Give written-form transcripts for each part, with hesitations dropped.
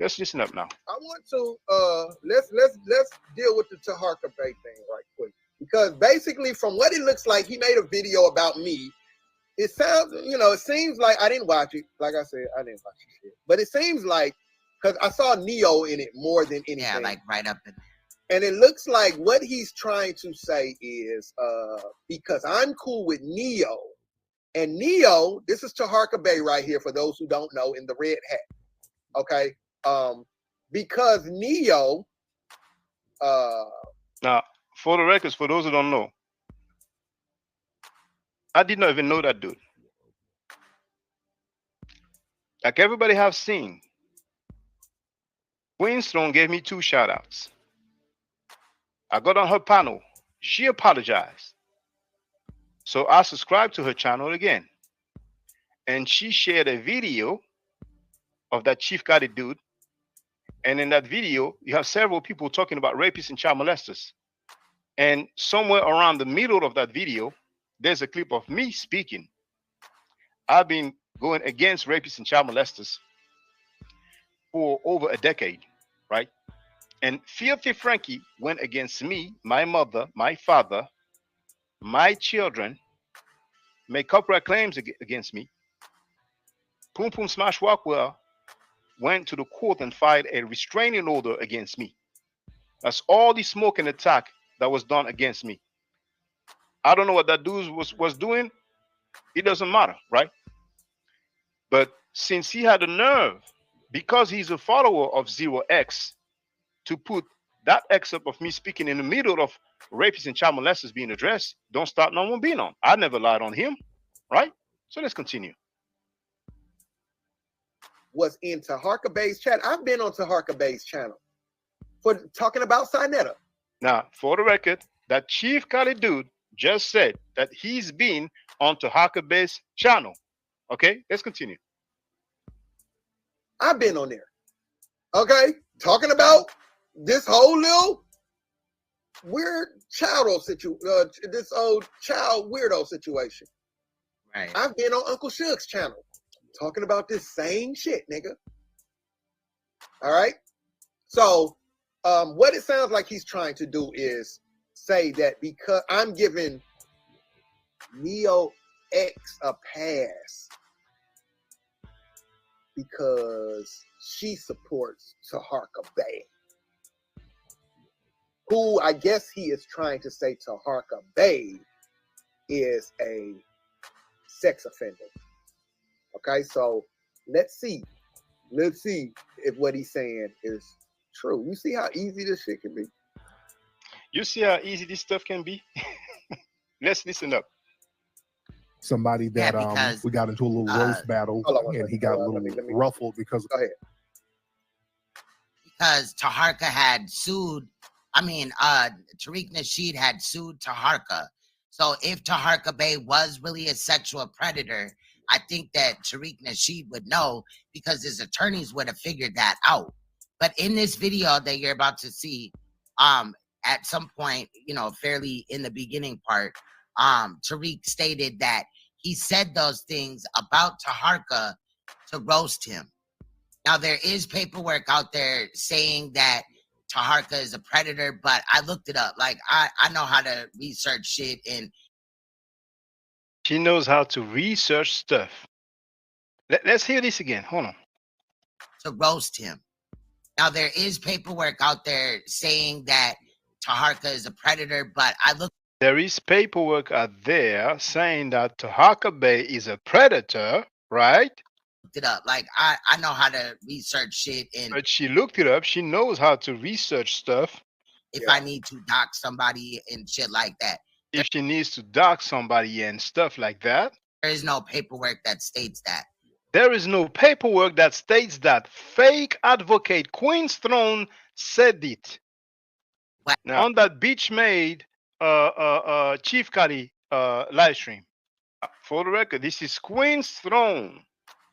Let's listen up now. I want to let's deal with the Taharka Bay thing right quick because basically from what it looks like, he made a video about me. It sounds, it seems like I didn't watch it. Like I said, I didn't watch it, shit. But it seems like because I saw Neo in it more than anything. Yeah, like right up in there. And it looks like what he's trying to say is because I'm cool with Neo. And Neo, this is Taharka Bay right here for those who don't know in the red hat. Okay. Because Neo Now, for the records, for those who don't know, I did not even know that dude. Like everybody have seen, Queenstone gave me 2 shout outs. I got on her panel. She apologized. So I subscribed to her channel again. And she shared a video of that Chief Gotti dude. And in that video, you have several people talking about rapists and child molesters. And somewhere around the middle of that video, there's a clip of me speaking. I've been going against rapists and child molesters for over a decade, right? And Filthy Frankie went against me, my mother, my father, my children, made copyright claims against me. Poom Poom Smash Walkwell went to the court and filed a restraining order against me. That's all the smoke and attack that was done against me. I don't know what that dude was doing. It doesn't matter, right? But since he had the nerve, because he's a follower of Zero X, to put that excerpt of me speaking in the middle of rapists and child molesters being addressed, don't start no one being on. I never lied on him, right? So let's continue. Was in Taharka Bay's channel. I've been on Taharka Bay's channel for talking about Sinetta. Now, for the record, that Chief Khalid dude just said that he's been on Taharka Bay's channel. Okay, let's continue. I've been on there. Okay, talking about this whole little weird this old child weirdo situation. Right. I've been on Uncle Suge's channel talking about this same shit, nigga. All right. So, what it sounds like he's trying to do is say that because I'm giving Neo X a pass because she supports Taharka Bay, who I guess he is trying to say Taharka Bay is a sex offender. Okay, so let's see if what he's saying is true. You see how easy this shit can be? You see how easy this stuff can be? Let's listen up. Somebody that we got into a little roast battle, and he got a little ruffled because. Go ahead. Because Taharka had sued. I mean, Tariq Nasheed had sued Taharka. So if Taharka Bay was really a sexual predator, I think that Tariq Nasheed would know because his attorneys would have figured that out. But in this video that you're about to see, at some point, fairly in the beginning part, Tariq stated that he said those things about Taharka to roast him. Now, there is paperwork out there saying that Taharka is a predator, but I looked it up. Like, I know how to research shit, and she knows how to research stuff. Let's hear this again. Hold on. To roast him. Now, there is paperwork out there saying that Taharka is a predator, but I looked. There is paperwork out there saying that Taharka Bay is a predator, right? Looked it up. Like, I know how to research shit, and but she looked it up. She knows how to research stuff. If I need to dox somebody and shit like that. If she needs to dox somebody and stuff like that. There is no paperwork that states that. There is no paperwork that states that. Fake advocate Queenstone said it. What? Now, on that Beach Made Chief Khalid live stream. For the record, this is Queenstone,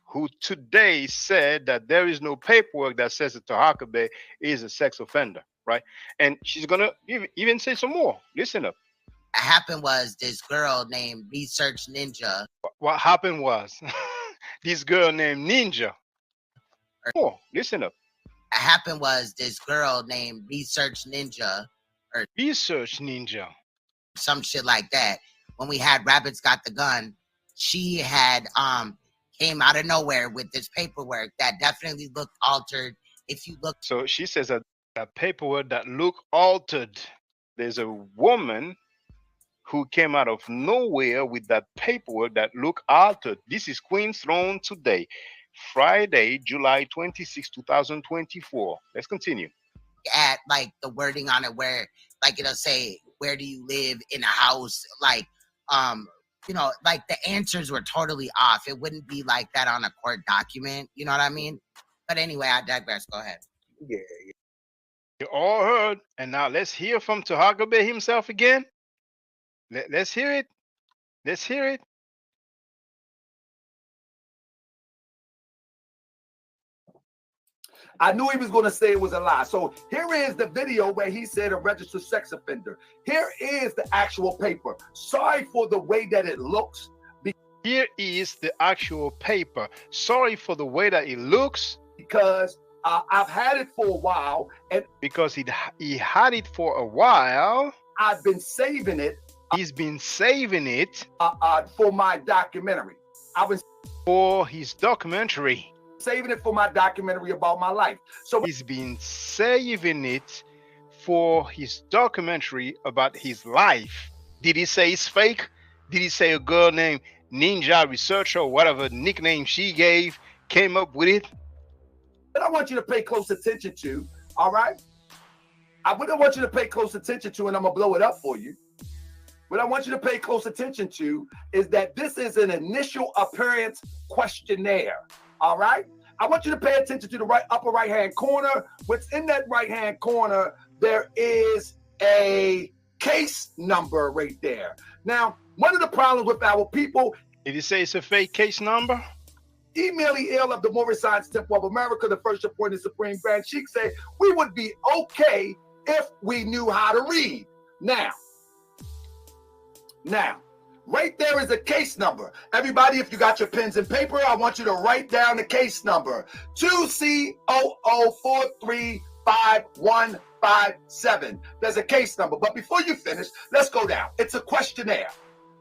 who today said that there is no paperwork that says that Taharka Bay is a sex offender, right? And she's gonna even say some more. Listen up. What happened was this girl named Research Ninja. What happened was this girl named Ninja. Oh, listen up. happened was this girl named Research Ninja or Research Ninja, some shit like that. When we had Rabbits Got the Gun, she had came out of nowhere with this paperwork that definitely looked altered. If you look, so she says that paperwork that look altered. There's a woman who came out of nowhere with that paperwork that look altered. This is Queen's Throne today, Friday, July 26, 2024. Let's continue. At like the wording on it where like it'll say, where do you live in a house? Like, you know, like the answers were totally off. It wouldn't be like that on a court document. You know what I mean? But anyway, I digress. Go ahead. Yeah. You all heard. And now let's hear from Tahaka Bey himself again. Let's hear it. Let's hear it. I knew he was going to say it was a lie. So here is the video where he said a registered sex offender. Here is the actual paper. Sorry for the way that it looks. Here is the actual paper. Sorry for the way that it looks. Because I've had it for a while. And because he had it for a while. I've been saving it. He's been saving it. For my documentary. For his documentary. Saving it for my documentary about my life. So he's been saving it for his documentary about his life. Did he say it's fake? Did he say a girl named Ninja Researcher or whatever nickname she gave came up with it? But I want you to pay close attention to, all right? I want you to pay close attention to, and I'm gonna blow it up for you. What I want you to pay close attention to is that this is an initial appearance questionnaire. All right. I want you to pay attention to the upper right hand corner. What's in that right hand corner? There is a case number right there. Now, one of the problems with our people. Did he say it's a fake case number? Emily Ill of the Morris Science Temple of America, the first appointed Supreme Grand Sheikh, said we would be okay if we knew how to read. Now. Right there is a case number. Everybody, if you got your pens and paper, I want you to write down the case number. 2C00435157. There's a case number. But before you finish, let's go down. It's a questionnaire.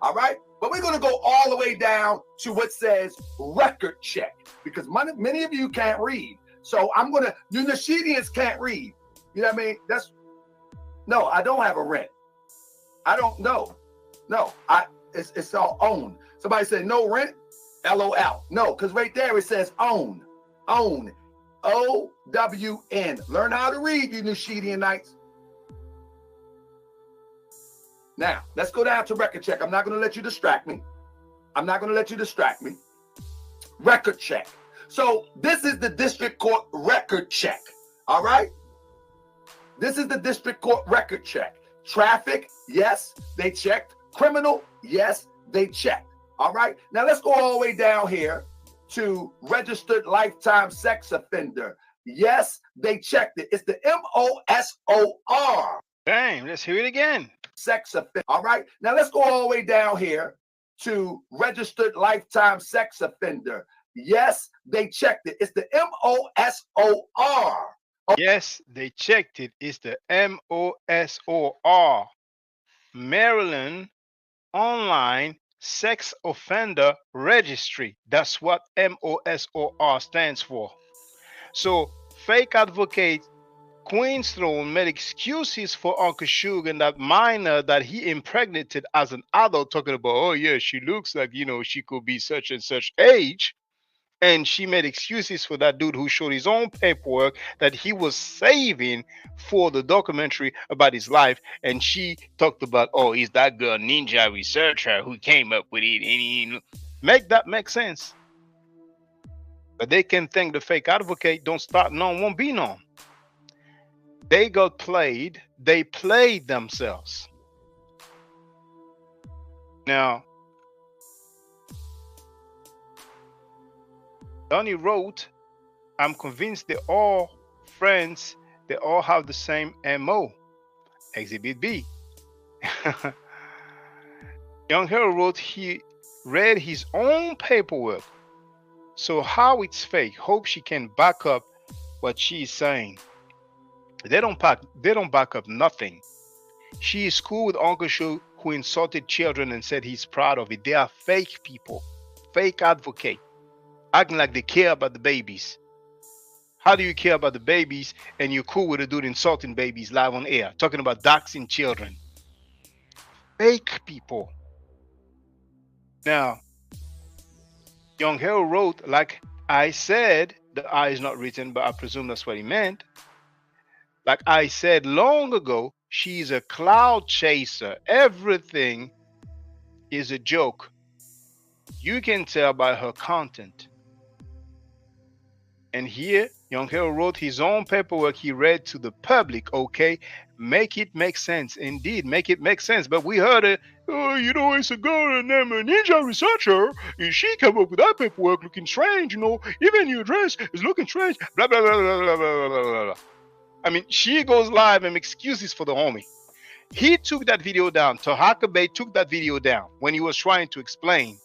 All right? But we're going to go all the way down to what says record check. Because many of you can't read. So I'm going to, you Nashidians can't read. You know what I mean? No, I don't have a rent. I don't know. No, it's all own. Somebody said no rent, LOL. No, because right there it says own. Own. O-W-N. Learn how to read, you Nashidianites. Now, let's go down to record check. I'm not going to let you distract me. Record check. So this is the district court record check. All right? This is the district court record check. Traffic, yes, they checked. Criminal, yes, they checked. All right. Now let's go all the way down here to registered lifetime sex offender. Yes, they checked it. It's the MOSOR. Dang, let's hear it again. Sex offender. All right. Now let's go all the way down here to registered lifetime sex offender. Yes, they checked it. It's the MOSOR. Yes, they checked it. It's the MOSOR. Maryland Online Sex Offender Registry. That's what MOSOR stands for. So fake advocate Queen's Throne made excuses for Uncle Suge and that minor that he impregnated as an adult, talking about, oh yeah, she looks like, you know, she could be such and such age. And she made excuses for that dude who showed his own paperwork that he was saving for the documentary about his life. And she talked about, oh, he's that girl Ninja Researcher who came up with it. And make that make sense. But they can think the fake advocate don't start none, won't be none. They got played. They played themselves. Now, Donnie wrote, I'm convinced they're all friends. They all have the same MO. Exhibit B. Young Hero wrote he read his own paperwork. So how it's fake? Hope she can back up what she's saying. They don't back up nothing. She is cool with Uncle Shu, who insulted children and said he's proud of it. They are fake people, fake advocate, acting like they care about the babies. How do you care about the babies and you're cool with a dude insulting babies live on air, talking about doxing children? Fake people. Now, Young Hero wrote, like I said, the I is not written, but I presume that's what he meant. Like I said long ago, she's a cloud chaser. Everything is a joke. You can tell by her content. And here, Young Hero wrote his own paperwork he read to the public, okay? Make it make sense. Indeed, make it make sense. But we heard it, oh, you know, it's a girl named a ninja researcher, and she came up with that paperwork looking strange, you know, even your dress is looking strange, blah, blah, blah, blah, blah, blah, blah, blah. I mean, she goes live and makes excuses for the homie. He took that video down. Tahaka Bay took that video down when he was trying to explain.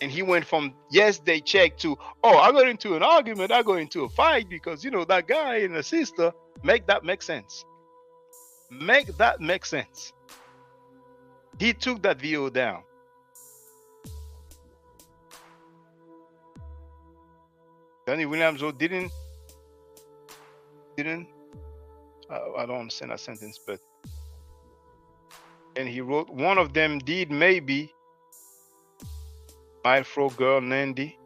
And he went from, yes, they checked, to, oh, I got into an argument, I got into a fight because, you know, that guy and the sister. Make that make sense. Make that make sense. He took that video down. Danny Williams didn't, I don't understand that sentence, but, and he wrote, one of them did maybe, Mifro girl Nandy.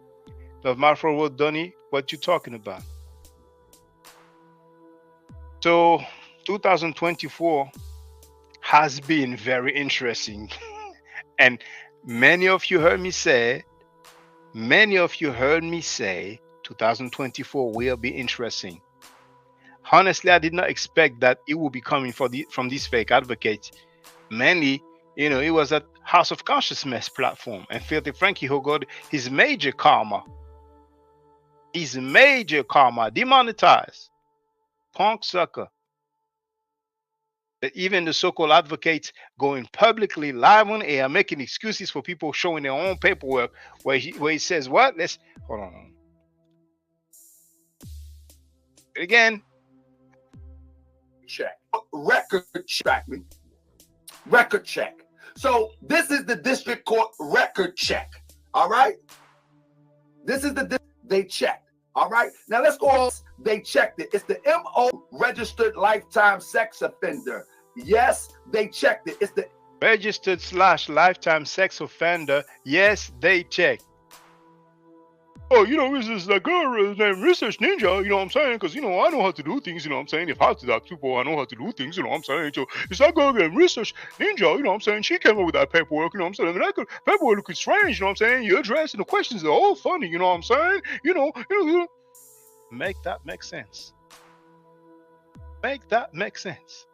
Love Mifro wrote, Donnie, what you talking about? So 2024 has been very interesting. And many of you heard me say 2024 will be interesting. Honestly, I did not expect that it would be coming from these fake advocates. Mainly, you know, it was at House of Consciousness platform, and Filthy Frankie who got his major karma demonetized. Punk sucker. That even the so-called advocates going publicly live on air making excuses for people showing their own paperwork where he says what? Let's hold on. Again. Check. Record check. Record check. So this is the district court record check. All right. This is they checked. All right. Now let's go on. They checked it. It's the MO registered lifetime sex offender. Yes, they checked it. It's the registered / lifetime sex offender. Yes, they checked. Oh, you know, this is the girl named Research Ninja, you know what I'm saying? Because, you know, I know how to do things, you know what I'm saying? If I have to talk to people, I know how to do things, you know what I'm saying? So it's that girl named Research Ninja, you know what I'm saying? She came up with that paperwork, you know what I'm saying? And that paperwork looking strange, you know what I'm saying? Your address and the questions are all funny, you know what I'm saying? You know. Make that make sense. Make that make sense.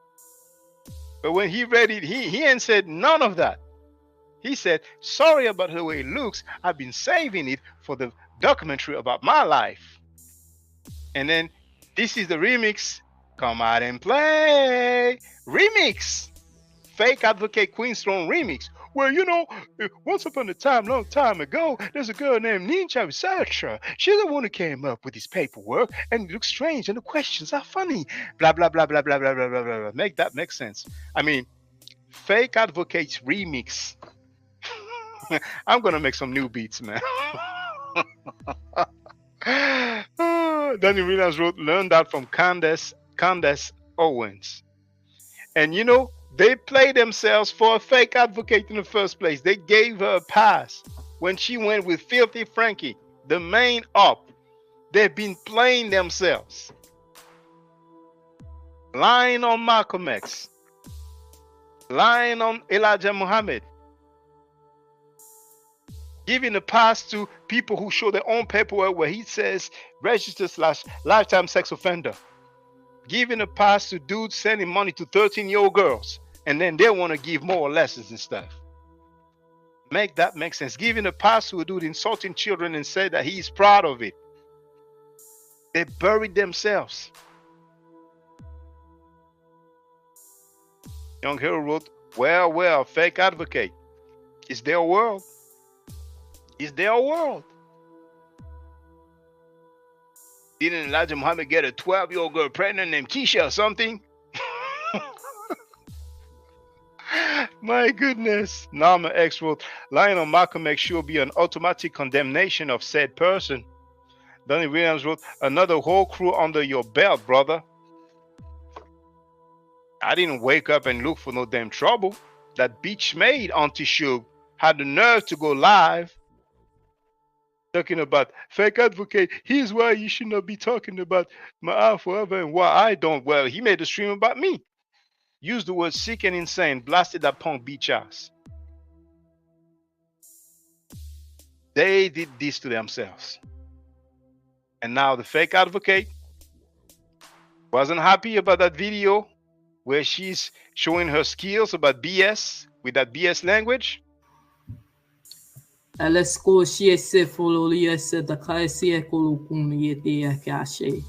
But when he read it, he ain't said none of that. He said, sorry about the way it looks. I've been saving it for the documentary about my life. And then this is the remix. Come out and play. Remix. Fake Advocate Queen's Throne remix. Well, you know, once upon a time, long time ago, there's a girl named Ninja Researcher. She's the one who came up with this paperwork, and it looks strange, and the questions are funny. Blah, blah, blah, blah, blah, blah, blah, blah, blah. Make that make sense. I mean, Fake Advocates remix. I'm going to make some new beats, man. Danny Williams wrote, learn that from Candace Owens. And you know, they played themselves for a fake advocate in the first place. They gave her a pass when she went with Filthy Frankie, the main op. They've been playing themselves. Lying on Malcolm X. Lying on Elijah Muhammad. Giving a pass to people who show their own paperwork where he says registered / lifetime sex offender. Giving a pass to dudes sending money to 13-year-old girls. And then they want to give more lessons and stuff. Make that make sense. Giving a pass to a dude insulting children and said that he's proud of it. They buried themselves. Young Hero wrote, well, fake advocate. It's their world. It's their world. Didn't Elijah Muhammad get a 12-year-old girl pregnant named Keisha or something? My goodness. Norma X wrote, lying on Malcolm X should be an automatic condemnation of said person. Donnie Williams wrote, another whole crew under your belt, brother. I didn't wake up and look for no damn trouble. That bitch made Auntie Shug had the nerve to go live talking about fake advocate. Here's why you should not be talking about my forever and why I don't. Well, he made a stream about me. Used the word sick and insane, blasted that punk bitch ass. They did this to themselves. And now the fake advocate wasn't happy about that video where she's showing her skills about BS with that BS language. Let's go. She said, follow the said the Kaisi Kolukuni Kashe.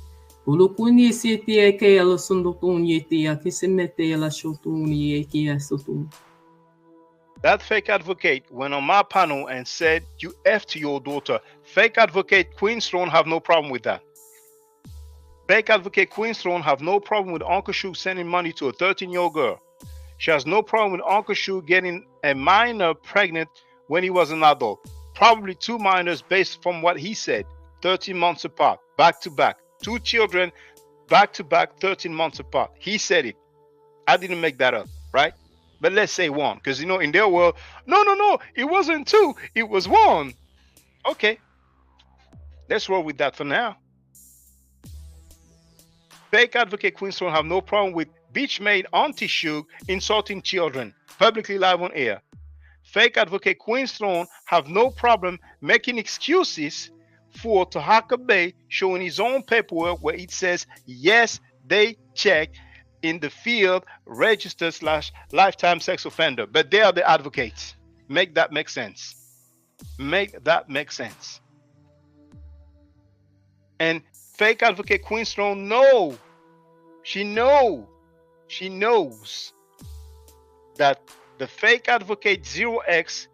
Ulukuni City Kayla Sundutuni Kisimete La Shotuni Kiasutun. That fake advocate went on my panel and said, you F to your daughter. Fake advocate Queen Throne have no problem with that. Fake advocate Queen Throne have no problem with Uncle Shu sending money to a 13-year-old girl. She has no problem with Uncle Shu getting a minor pregnant when he was an adult. Probably 2 minors based from what he said, 13 months apart, back to back. 2 children, back to back, 13 months apart. He said it. I didn't make that up, right? But let's say 1, because you know, in their world, no, it wasn't 2, it was 1. Okay, let's roll with that for now. Fake advocate Queen Throne have no problem with bitch made Auntie Shug insulting children publicly live on air. Fake advocate Queen Throne have no problem making excuses for Tahaka Bay showing his own paperwork where it says yes, they check in the field registered / lifetime sex offender, but they are the advocates. Make that make sense. Make that make sense. And fake advocate Queen Throne, no, she knows that the fake advocate 0x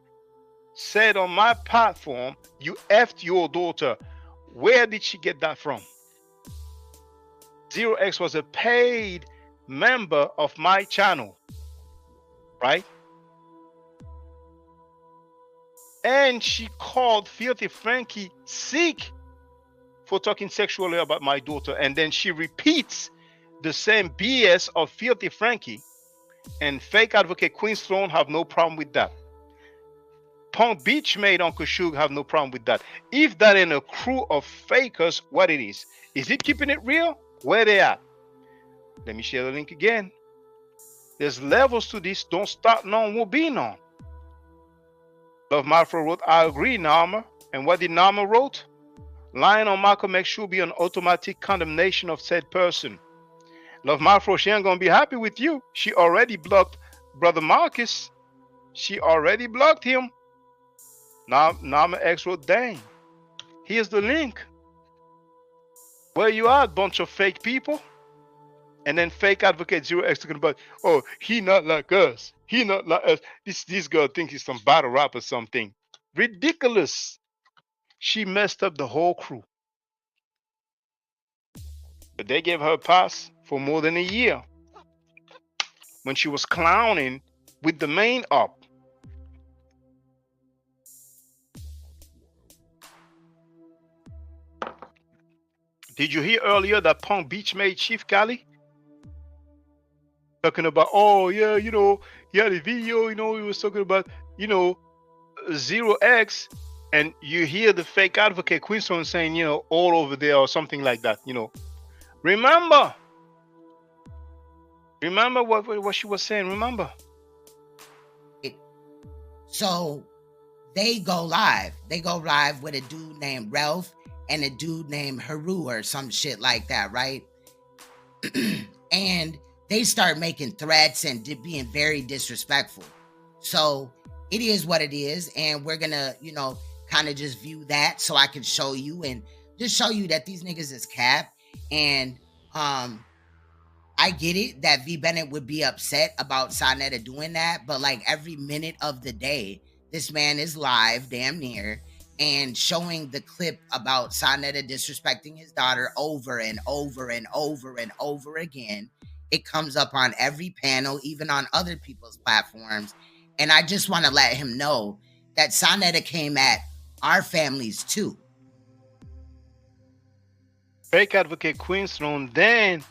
said on my platform, you effed your daughter. Where did she get that from? 0x was a paid member of my channel, right? And she called Filthy Frankie sick for talking sexually about my daughter. And then she repeats the same BS of Filthy Frankie. And fake advocate Queen Throne have no problem with that. Punk Beach made Uncle Shug have no problem with that. If that ain't a crew of fakers, what it is? Is it keeping it real? Where they at? Let me share the link again. There's levels to this. Don't start none, will be none. Love Mafro wrote, I agree, Nama. And what did Nama wrote? Lying on Malcolm X should be an automatic condemnation of said person. Love Mafro, she ain't gonna be happy with you. She already blocked Brother Marcus. She already blocked him. Now Nama X wrote, dang. Here's the link. Where you at, bunch of fake people? And then fake advocate 0x talking about, oh, he not like us. He not like us. This girl thinks he's some battle rap or something. Ridiculous. She messed up the whole crew. But they gave her a pass for more than a year when she was clowning with the main up. Did you hear earlier that Punk Beach made Chief Cali talking about, oh yeah, you know, he had a video, you know, he was talking about, you know, 0x, and you hear the fake advocate Queen Throne saying, you know, all over there or something like that, you know. Remember what she was saying. Remember. So they go live. They go live with a dude named Ralph and a dude named Haru or some shit like that, right? And they start making threats and being very disrespectful. So it is what it is. And we're gonna, you know, kind of just view that so I can show you and just show you that these niggas is cap. And I get it that V Bennett would be upset about Sonetta doing that, but like every minute of the day, this man is live, damn near, and showing the clip about Sonetta disrespecting his daughter over and over and over and over again. It comes up on every panel, even on other people's platforms. And I just want to let him know that Sonetta came at our families too. Fake advocate Queenstone then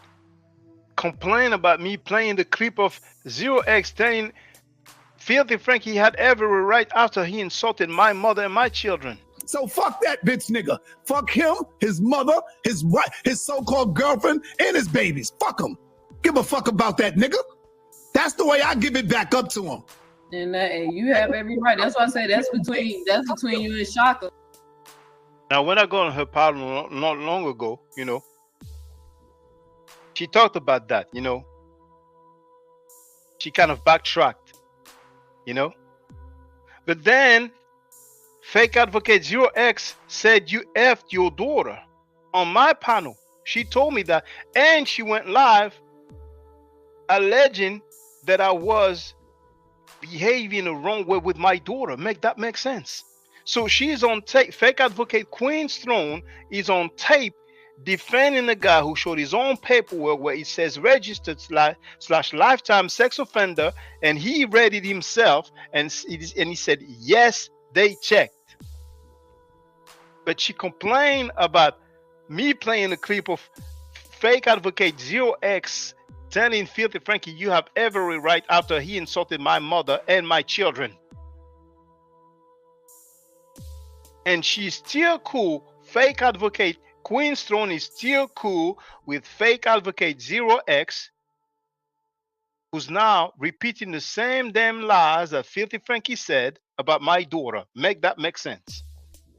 complained about me playing the clip of 0x telling Filthy Frankie had every right after he insulted my mother and my children. So fuck that bitch nigga. Fuck him, his mother, his wife, his so-called girlfriend, and his babies. Fuck him. Give a fuck about that nigga. That's the way I give it back up to him. And you have every right. That's why I say that's between you and Shaka. Now, when I got on her panel not long ago, you know, she talked about that, you know. She kind of backtracked, you know. But then, fake advocate 0x said you effed your daughter on my panel. She told me that, and she went live alleging that I was behaving the wrong way with my daughter. Make that make sense? So she's on tape. Fake advocate Queenstone is on tape defending the guy who showed his own paperwork where it says registered / lifetime sex offender, and he read it himself, and he said yes, they checked. But she complained about me playing a clip of fake advocate 0x telling Filthy Frankie you have every right after he insulted my mother and my children. And she's still cool. Fake advocate Queenstone is still cool with fake advocate 0x, who's now repeating the same damn lies that Filthy Frankie said about my daughter. Make that make sense?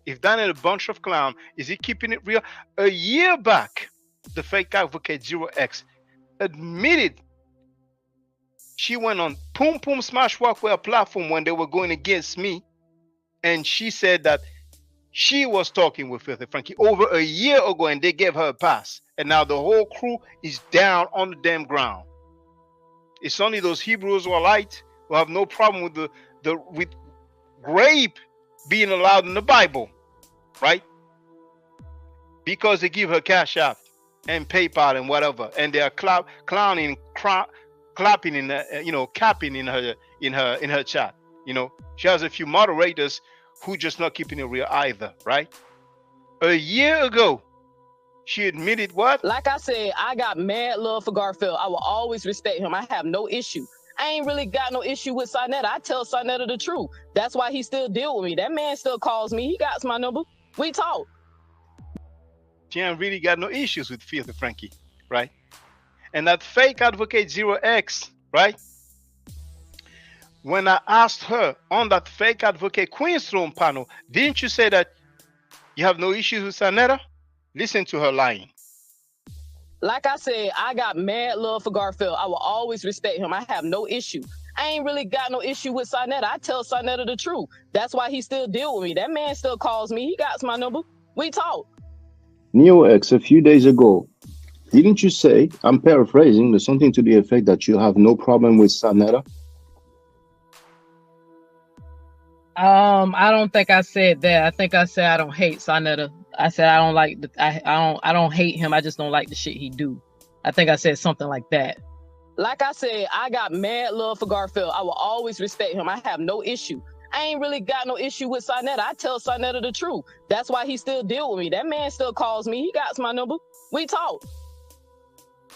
If that ain't a bunch of clown, is he keeping it real? A year back, the fake advocate 0x admitted she went on Pum Pum Smash Walkway platform when they were going against me, and she said that she was talking with Filthy Frankie over a year ago, and they gave her a pass. And now the whole crew is down on the damn ground. It's only those Hebrew Israelites who have no problem with with rape being allowed in the Bible, right? Because they give her Cash App and PayPal and whatever, and they are clapping in capping in her chat. You know, she has a few moderators who just not keeping it real either, right? A year ago, she admitted what? Like I said, I got mad love for Garfield. I will always respect him. I have no issue. I ain't really got no issue with Sonetta. I tell Sonetta the truth. That's why he still deal with me. That man still calls me. He got my number. We talk. She ain't really got no issues with Filthy Frankie, right? And that fake advocate 0x, right? When I asked her on that fake advocate Queenstone panel, didn't you say that you have no issues with Sonetta? Listen to her lying. Like I said, I got mad love for Garfield. I will always respect him. I have no issue. I ain't really got no issue with Sonetta. I tell Sonetta the truth. That's why he still deal with me. That man still calls me. He got my number. We talk. NeoX, a few days ago, didn't you say, I'm paraphrasing, but something to the effect that you have no problem with Sonetta? I don't think I said that. I think I said I don't hate Sonetta. I said I don't like I don't hate him. I just don't like the shit he do. I think I said something like that. Like I said, I got mad love for Garfield. I will always respect him. I have no issue. I ain't really got no issue with Sonetta. I tell Sonetta the truth. That's why he still deal with me. That man still calls me. He got my number. We talk.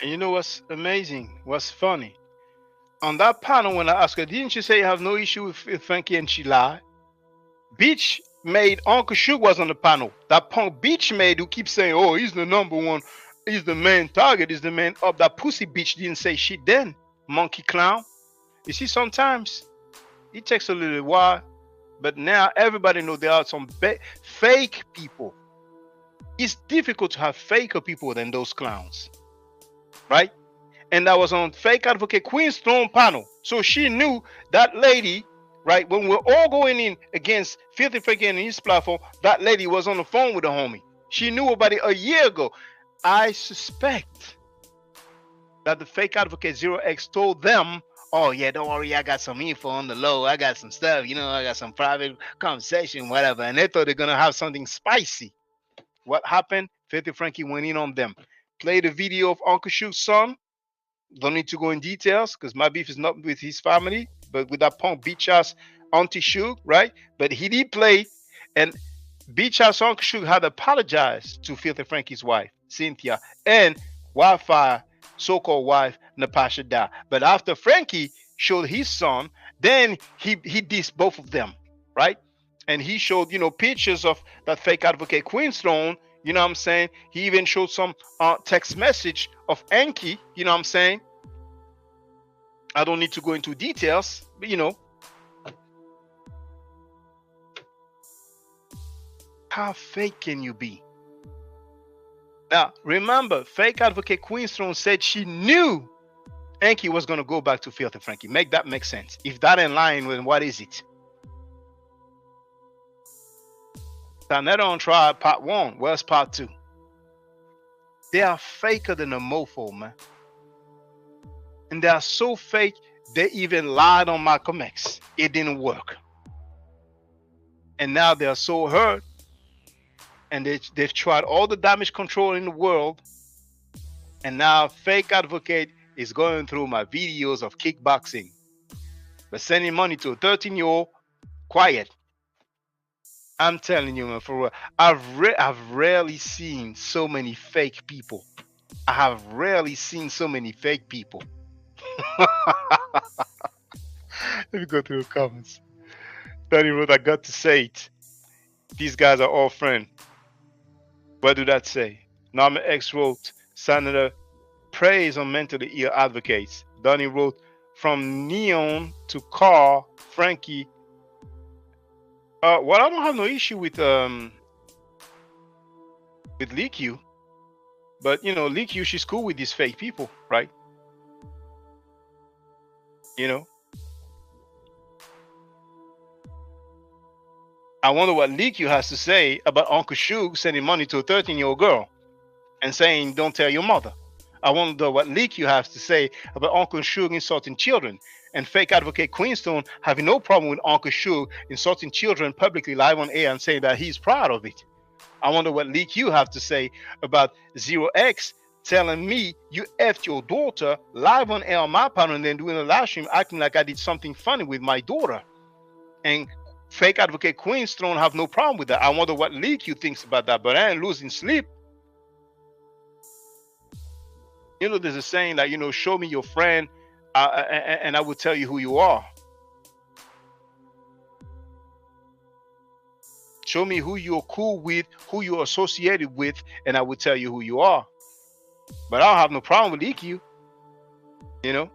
And you know what's amazing? What's funny? On that panel, when I asked her, didn't you say you have no issue with Frankie, and she lied? Beach Made Uncle Shug was on the panel. That punk Beach Made who keeps saying, oh, he's the number one, he's the main target, he's the man up. That pussy bitch didn't say shit then, monkey clown. You see, sometimes it takes a little while, but now everybody knows there are some fake people. It's difficult to have faker people than those clowns, right? And that was on fake advocate Queenstone panel. So she knew that lady, right? When we're all going in against Filthy Frankie and his platform, that lady was on the phone with the homie. She knew about it a year ago. I suspect that the fake advocate 0x told them oh yeah, don't worry, I got some info on the low. I got some stuff, you know, I got some private conversation, whatever. And they thought they're gonna have something spicy. What happened? Filthy Frankie went in on them. Play the video of Uncle Shook's son. Don't need to go in details because my beef is not with his family, but with that punk bitch ass Auntie Shook, right? But he did play, and bitch ass Uncle Shook had apologized to Filthy Frankie's wife, Cynthia, and Wildfire so-called wife, Natasha Da. But after Frankie showed his son, then he dissed both of them, right? And he showed, you know, pictures of that fake advocate Queenstone. You know what I'm saying? He even showed some text message of Enki. You know what I'm saying? I don't need to go into details, but you know. How fake can you be? Now, remember, fake advocate Queenstone said she knew Enki was going to go back to Filthy Frankie. Make that make sense. If that in line, then what is it? Sarnetta on trial, part 1. Where's part 2? They are faker than a mofo, man. And they are so fake, they even lied on Malcolm X. It didn't work. And now they are so hurt. And they've tried all the damage control in the world. And now fake advocate is going through my videos of kickboxing. But sending money to a 13-year-old, quiet. I'm telling you, man, for real. I've rarely seen so many fake people. I have rarely seen so many fake people. Let me go through the comments. Danny wrote, I got to say it. These guys are all friends. What do that say? Norman X wrote, Senator praise on mentally ill advocates. Donnie wrote, from Neon to Carl, Frankie. Well, I don't have no issue with Lee Q. But, you know, Lee Q, she's cool with these fake people, right? You know? I wonder what Lee Q has to say about Uncle Shook sending money to a 13-year-old girl and saying, don't tell your mother. I wonder what Lee Q has to say about Uncle Shook insulting children and fake advocate Queenstone having no problem with Uncle Shook insulting children publicly live on air and saying that he's proud of it. I wonder what Lee Q have to say about 0x telling me you effed your daughter live on air on my panel and then doing a live stream acting like I did something funny with my daughter. And fake advocate Queenstone have no problem with that. I wonder what Lee Q thinks about that, but I ain't losing sleep. You know, there's a saying that, you know, show me your friend and I will tell you who you are. Show me who you're cool with, who you're associated with, and I will tell you who you are. But I don't have no problem with EQ. You know?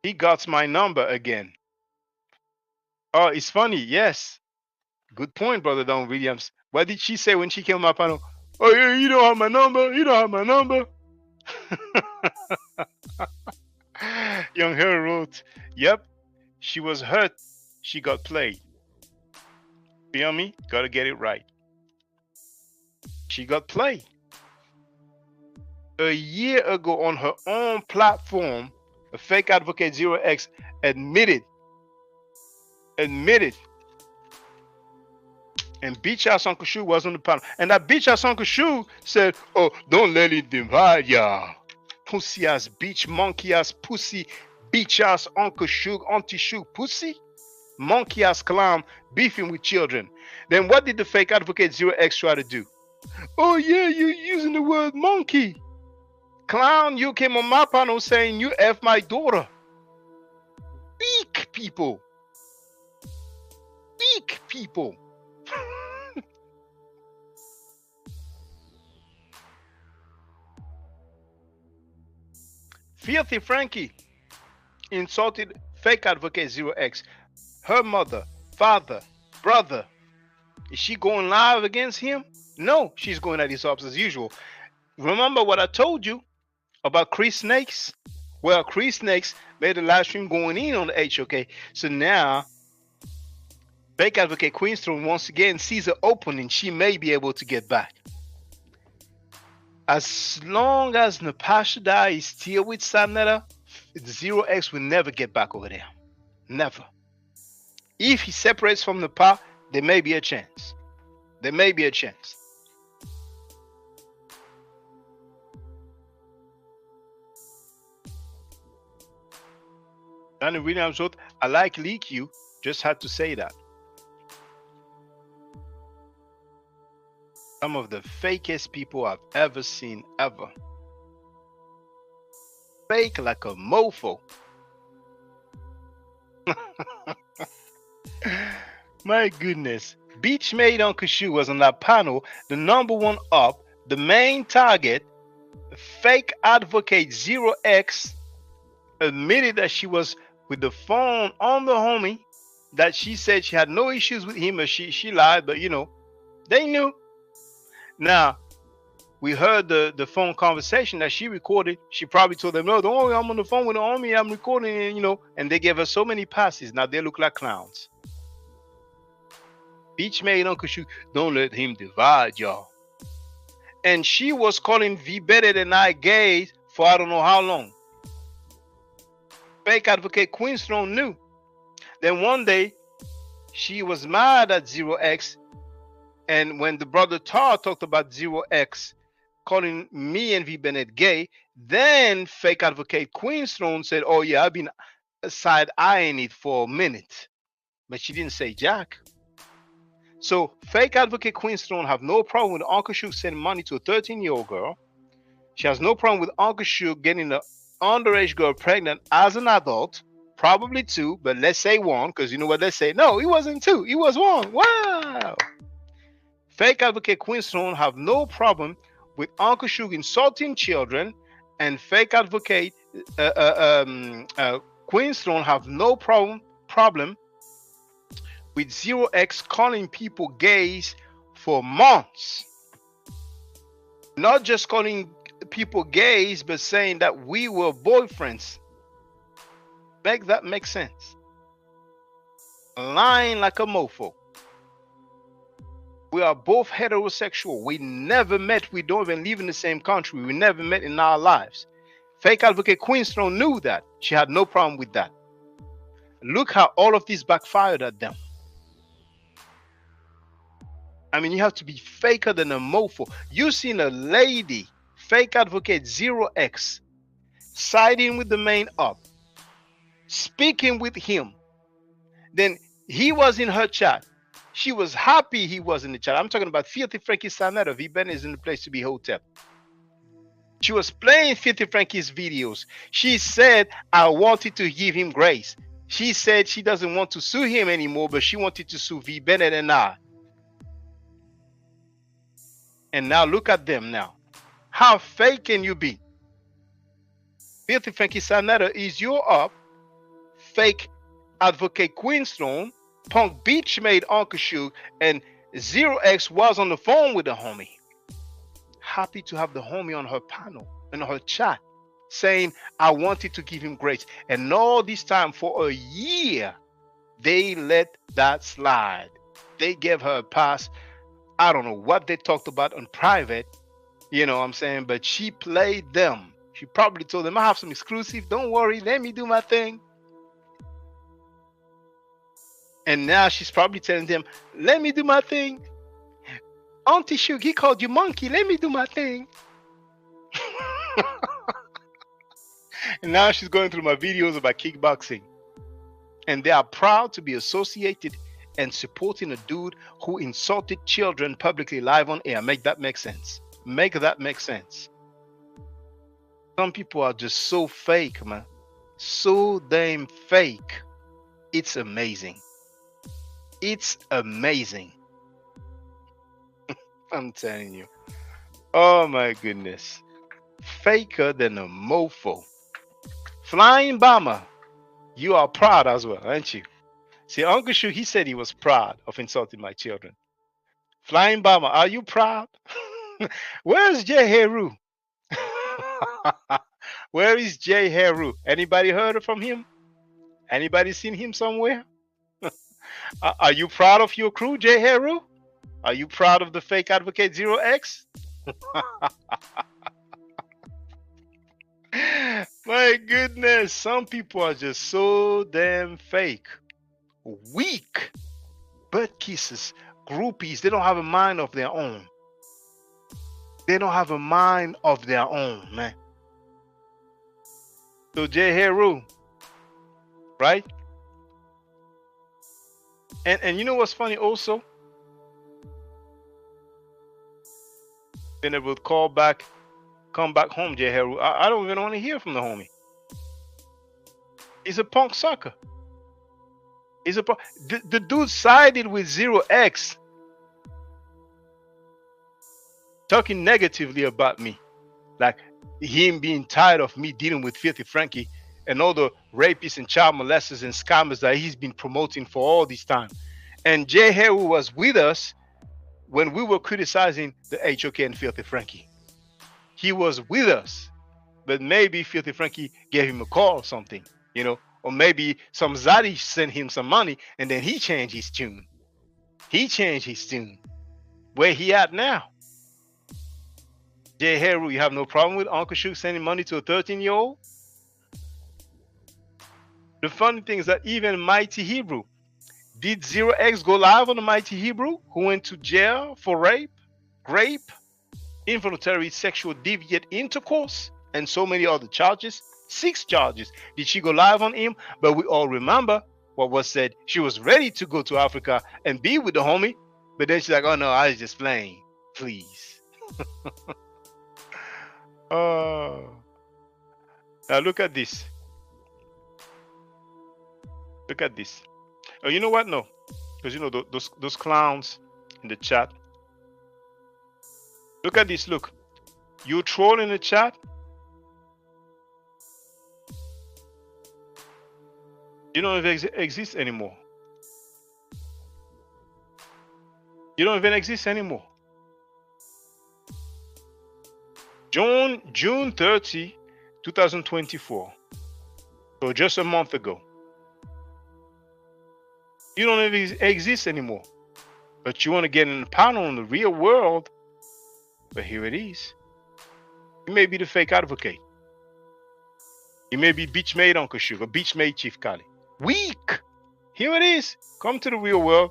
He got my number again. Oh, it's funny. Yes. Good point, Brother Don Williams. What did she say when she came on my panel? Oh, yeah, you don't have my number. You don't have my number. Young Hero wrote, yep, she was hurt. She got played. Feel me? Gotta get it right. She got played. A year ago on her own platform, a fake advocate 0x admitted. And bitch ass Uncle Shu was on the panel. And that bitch ass Uncle Shu said, oh, don't let it divide y'all. Pussy ass bitch, monkey ass pussy, bitch ass Uncle Shu, Auntie Shu pussy, monkey ass clown beefing with children. Then what did the fake advocate 0x try to do? Oh yeah, you're using the word monkey. Clown, you came on my panel saying you F my daughter. Weak people. Weak people. Filthy Frankie insulted fake advocate 0x. Her mother, father, brother. Is she going live against him? No, she's going at his ops as usual. Remember what I told you about Chris Snakes? Well, Chris Snakes made a live stream going in on the HOK. So now, fake advocate Queenstone once again sees an opening. She may be able to get back. As long as Napashida is still with Sanetta, Zero X will never get back over there. Never. If he separates from Napa, there may be a chance. There may be a chance. Danny Williams wrote, I like Lee Q, just had to say that. Some of the fakest people I've ever seen, ever. Fake like a mofo. My goodness. Beachmaid Uncle Shu was on that panel, the #1 up, the main target. Fake advocate Zero X admitted that she was with the phone on the homie, that she said she had no issues with him, or she lied, but you know, they knew. Now, we heard the phone conversation that she recorded. She probably told them, no, don't worry, I'm on the phone with the homie, I'm recording it, you know, and they gave her so many passes. Now they look like clowns. Beachmaid Uncle Shu, don't let him divide y'all. And she was calling V Better Than I gay for I don't know how long. Fake advocate Queen Throne knew. Then one day, she was mad at Zero X, and when the brother Tar talked about Zero X calling me and V Bennett gay, then fake advocate Queen Throne said, oh yeah, I've been side-eyeing it for a minute. But she didn't say Jack. So fake advocate Queen Throne have no problem with Uncle Shu sending money to a 13-year-old girl. She has no problem with Uncle Shu getting an underage girl pregnant as an adult, probably 2, but let's say 1, because you know what they say. No, he wasn't 2, he was 1. Wow. Fake advocate Queen Throne have no problem with Uncle Shu insulting children, and fake advocate Queen Throne have no problem with Zero X calling people gays for months. Not just calling people gays, but saying that we were boyfriends. Make that make sense. Lying like a mofo. We are both heterosexual. We never met. We don't even live in the same country. We never met in our lives. Fake advocate Queen Throne knew that. She had no problem with that. Look how all of this backfired at them. I mean, you have to be faker than a mofo. You seen a lady, fake advocate Zero X, siding with the main up, speaking with him. Then he was in her chat. She was happy he was in the chat. I'm talking about Filthy Frankie Sanetta. V-Ben is in the place to be hotel. She was playing Filthy Frankie's videos. She said, I wanted to give him grace. She said she doesn't want to sue him anymore, but she wanted to sue V Bennett and I. And now look at them now. How fake can you be? Filthy Frankie Sanetta is your up. Fake advocate Queen Throne. Punk Beach made Uncle Shu, and Zero X was on the phone with the homie. Happy to have the homie on her panel, in her chat, saying, I wanted to give him grace. And all this time, for a year, they let that slide. They gave her a pass. I don't know what they talked about on private, you know what I'm saying, but she played them. She probably told them, I have some exclusive. Don't worry, let me do my thing. And now she's probably telling them, let me do my thing. Auntie Shug, he called you monkey. Let me do my thing. And now she's going through my videos about kickboxing. And they are proud to be associated and supporting a dude who insulted children publicly live on air. Make that make sense. Make that make sense. Some people are just so fake, man. So damn fake. It's amazing. It's amazing. I'm telling you. Oh my goodness. Faker than a mofo. Flying Bomber, you are proud as well, aren't you? See, Uncle Shu, he said he was proud of insulting my children. Flying Bomber, are you proud? Where's Jay Heru? Where is Jay Heru? Anybody heard from him? Anybody seen him somewhere? Are you proud of your crew, Jay Heru? Are you proud of the fake advocate Zero X? My goodness, some people are just so damn fake. Weak. Butt kisses, groupies, they don't have a mind of their own. They don't have a mind of their own, man. So J. Heru, right? And you know what's funny also? Then it will come back home, J. Heru. I don't even want to hear from the homie. He's a punk sucker. He's a punk. The dude sided with 0x, talking negatively about me, like him being tired of me dealing with Filthy Frankie and all the rapists and child molesters and scammers that he's been promoting for all this time. And J. Heru was with us when we were criticizing the HOK and Filthy Frankie. He was with us, but maybe Filthy Frankie gave him a call or something, you know, or maybe some Zaddy sent him some money and then he changed his tune. He changed his tune. Where he at now? J. Heru, you have no problem with Uncle Shug sending money to a 13-year-old? The funny thing is that even Mighty Hebrew, did 0x go live on the Mighty Hebrew, who went to jail for rape, involuntary sexual deviant intercourse, and so many other charges? 6 charges. Did she go live on him? But we all remember what was said. She was ready to go to Africa and be with the homie, but then she's like, oh no, I was just playing. Please. Oh. Now look at this. Look at this. Oh, you know what? No, because you know those clowns in the chat. Look at this. Look, you troll in the chat. You don't even exist anymore. You don't even exist anymore. June 30, 2024. So just a month ago. You don't even exist anymore. But you want to get in the panel in the real world. But here it is. You may be the fake advocate. You may be Beach Made Uncle Sugar, Beach Made Chief Kali. Weak. Here it is. Come to the real world.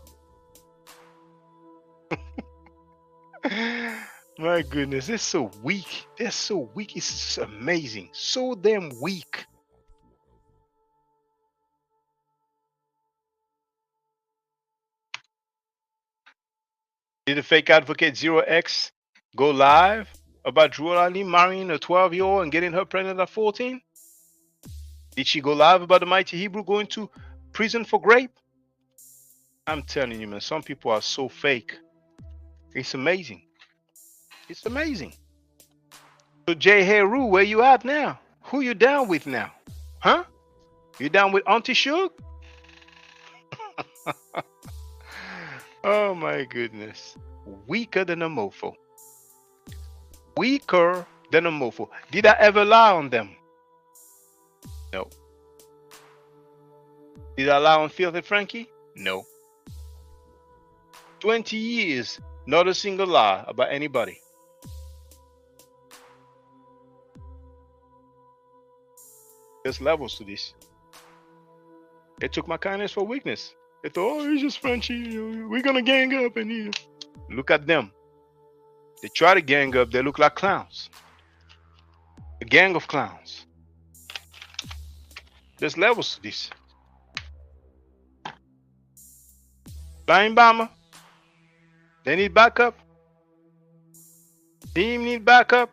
My goodness, they're so weak. They're so weak. It's just amazing. So damn weak. Did the fake advocate 0x go live about Drew Ali marrying a 12-year-old and getting her pregnant at 14? Did she go live about the Mighty Hebrew going to prison for rape? I'm telling you, man, some people are so fake. It's amazing. It's amazing. So J. Heru, where you at now? Who you down with now? Huh? You down with Auntie Shug? Oh my goodness. Weaker than a mofo. Weaker than a mofo. Did I ever lie on them? No. Did I lie on Filthy Frankie? No. 20 years, not a single lie about anybody. There's levels to this. They took my kindness for weakness. They thought, oh, he's just Frenchie. We're going to gang up. And look at them. They try to gang up. They look like clowns. A gang of clowns. There's levels to this. Flying Bomber. They need backup. Team need backup.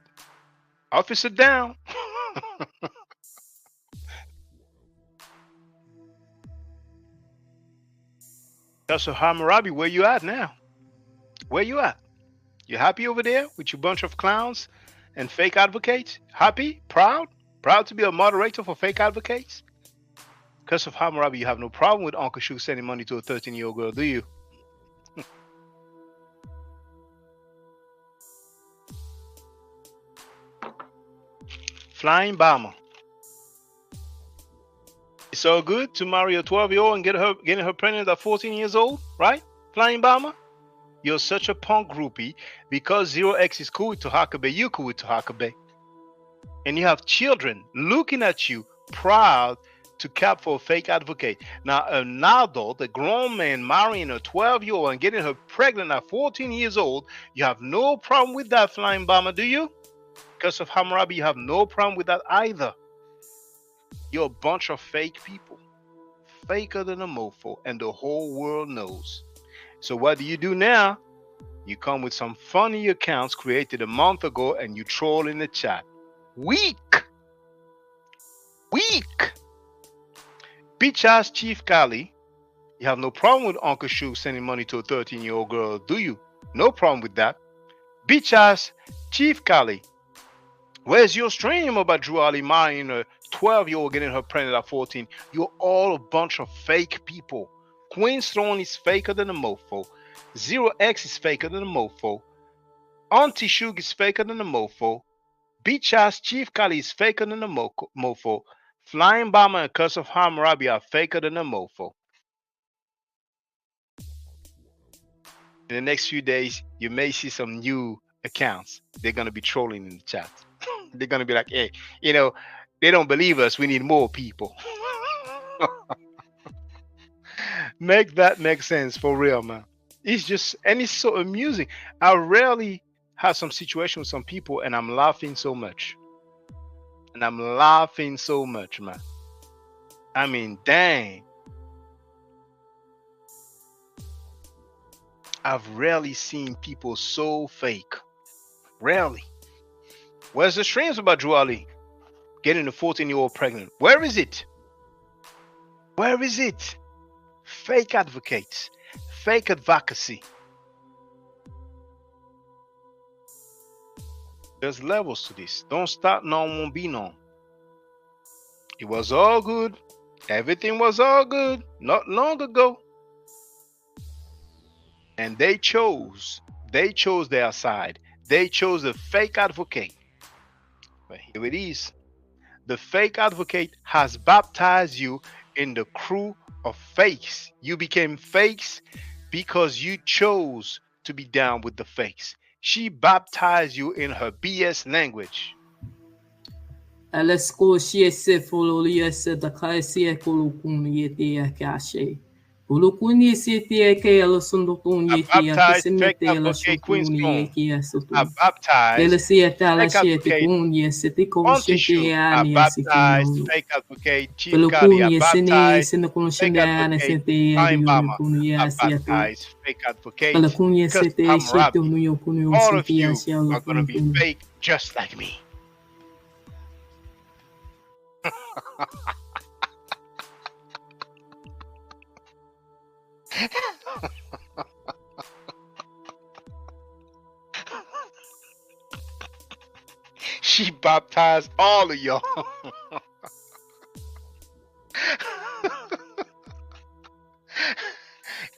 Officer down. That's a Hammurabi. Where you at now? Where you at? You happy over there with your bunch of clowns and fake advocates? Happy? Proud? Proud to be a moderator for fake advocates? Curse of Hammurabi, you have no problem with Uncle Shug sending money to a 13-year-old girl, do you? Flying Bomber. It's so good to marry a 12-year-old and getting her pregnant at 14 years old, right? Flying Bomber? You're such a punk groupie because 0x is cool with Tahaka Bay. You're cool with Tahaka Bay. and you have children looking at you proud to cap for a fake advocate. Now, an adult, a grown man marrying a 12-year-old and getting her pregnant at 14 years old, you have no problem with that, Flying Bomber, do you? Because of Hammurabi, you have no problem with that either. You're a bunch of fake people, faker than a mofo, and the whole world knows. So what do you do now? You come with some funny accounts created a month ago and you troll in the chat. Weak. Bitch ass Chief Kali, you have no problem with Uncle Shu sending money to a 13-year-old girl, do you? No problem with that. Bitch ass Chief Kali, where's your stream about Drew Ali marrying a 12-year-old getting her pregnant at 14? You're all a bunch of fake people. Queen's Throne is faker than a mofo. Zero X is faker than a mofo. Auntie Shug is faker than a mofo. Bitch ass Chief Kali is faker than a mofo. Flying Bomber and Curse of Hammurabi are faker than a mofo. In the next few days, you may see some new accounts. They're going to be trolling in the chat. They're going to be like, hey, you know, they don't believe us. We need more people. Make that make sense for real, man. It's just, and it's so amusing. I rarely have some situation with some people and I'm laughing so much. And I'm laughing so much, man. I mean, dang. I've rarely seen people so fake. Rarely. Where's the streams about Drew Ali getting a 14-year-old pregnant? Where is it? Where is it? Fake advocates. Fake advocacy. There's levels to this. Don't start now, won't be known. It was all good. Everything was all good not long ago. And they chose their side. They chose the fake advocate. But here it is. The fake advocate has baptized you in the crew of fakes. You became fakes because you chose to be down with the fakes. She baptized you in her BS language. Ulukuni sitie ke alo sundukunye kia kisimete ela shukunye kia sutu. Ele sieta la shiete kunye sitiko shinte ani asikino. Ulukuni sine sinukun shinde ani sinte ani kunye asiatu. Ulukuni site shite unuyo kunyo sinte asia are going to be fake just like me. She baptized all of y'all.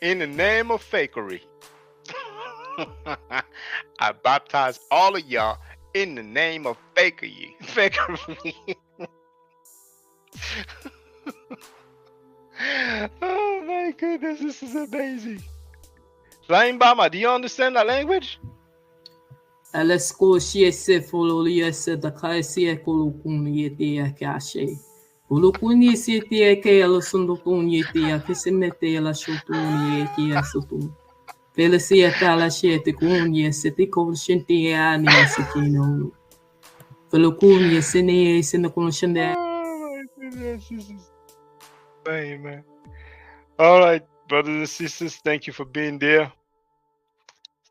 In the name of fakery. I baptized all of y'all in the name of fakery. Oh my goodness, this is amazing. Flying Bomber, do you understand that language? Alesko shiese fololia se da kaisi ekolukun yeti akashe. Ulukuni siti eke alo sundukun yeti akisimete la shotun yeki asutun. Felicieta la shiete kun yeseti konshinti ani asikino. Felukun yesene sinukun shinde. Oh my goodness, this is funny, man. All right, brothers and sisters, thank you for being there.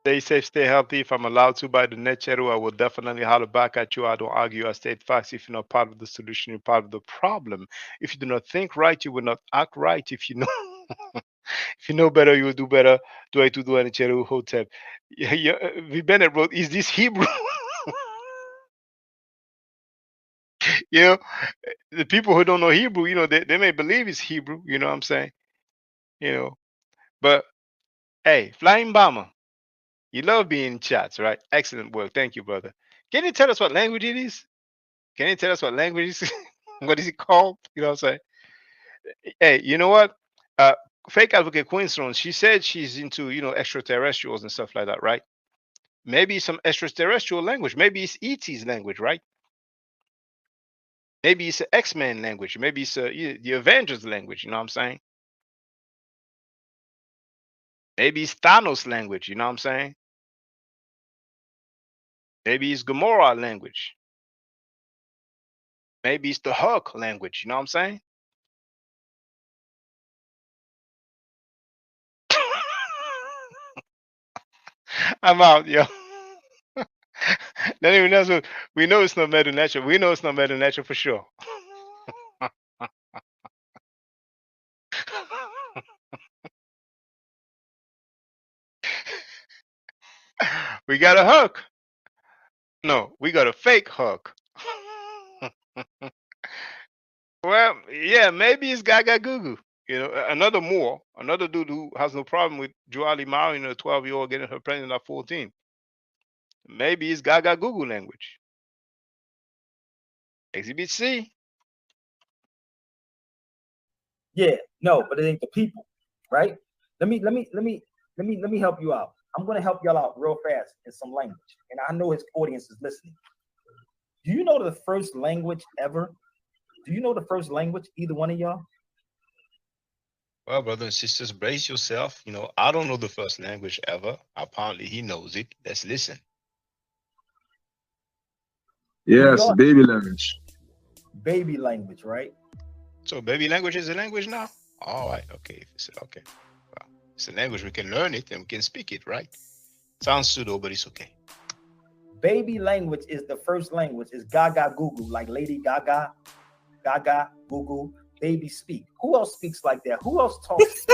Stay safe, stay healthy. If I'm allowed to by the net channel, I will definitely holler back at you. I don't argue, I state facts. If you're not part of the solution, you're part of the problem. If you do not think right, you will not act right. If you know if you know better, you will do better. Do I to do any channel hotel? V. Bennett wrote, is this Hebrew? You know, the people who don't know Hebrew, you know, they may believe it's Hebrew, you know what I'm saying? You know, but hey, Flying Bomber, you love being in chats, right? Excellent work. Thank you, brother. Can you tell us what language it is? Can you tell us what language it is? What is it called? You know what I'm saying? Hey, you know what? Fake advocate Queenstone, she said she's into, you know, extraterrestrials and stuff like that, right? Maybe some extraterrestrial language. Maybe it's E.T.'s language, right? Maybe it's an X-Men language. Maybe it's the Avengers language. You know what I'm saying? Maybe it's Thanos language. You know what I'm saying? Maybe it's Gamora language. Maybe it's the Hulk language. You know what I'm saying? I'm out, yo. Not even that's what we know. It's not Mother Nature. We know it's not Mother Nature for sure. We got a Hulk. No, we got a fake Hulk. Well, yeah, maybe it's Gaga Gugu. You know, another dude who has no problem with Joali marrying a 12-year-old, getting her pregnant at 14. Maybe it's Gaga Gugu language. Exhibit C. Yeah, no, but it ain't the people, right? Let me help you out. I'm gonna help y'all out real fast in some language, and I know his audience is listening. Do you know the first language ever? Do you know the first language, either one of y'all? Well, brothers and sisters, brace yourself. You know, I don't know the first language ever. Apparently, he knows it. Let's listen. Yes, baby language. Baby language, right? So, baby language is a language now? All right, okay. Okay. Well, it's a language, we can learn it and we can speak it, right? Sounds pseudo, but it's okay. Baby language is the first language. It's Gaga Gugu, like Lady Gaga, Gaga Gugu, baby speak. Who else speaks like that? Who else talks?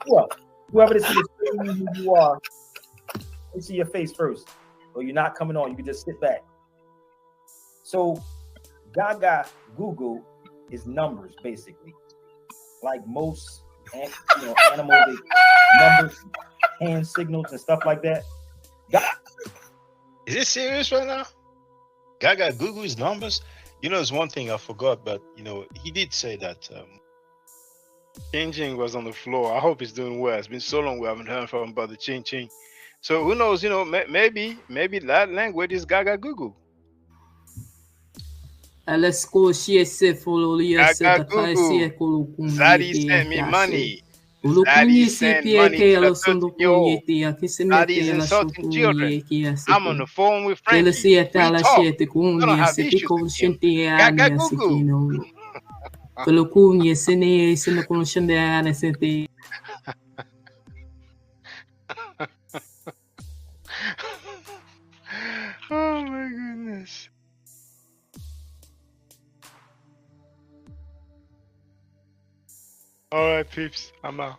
Well, whoever this is, who you are, let me see your face first. Or you're not coming on, you can just sit back. So Gaga Gugu is numbers, basically. Like most animals, numbers, hand signals, and stuff like that. Is it serious right now? Gaga Gugu is numbers? You know, there's one thing I forgot, but you know, he did say that Ching Ching was on the floor. I hope he's doing well. It's been so long we haven't heard from Brother Ching Ching. So who knows, you know, maybe that language is Gaga Gugu. Let's go. She said, follow Gaga Gugu. Zaddy sent me money. Zaddy sent money to the 13-year-old. Zaddy's insulting children. I'm on the phone with Frankie. We talk. We don't have issues with him. Gaga Gugu. Oh my goodness. All right, peeps, I'm out.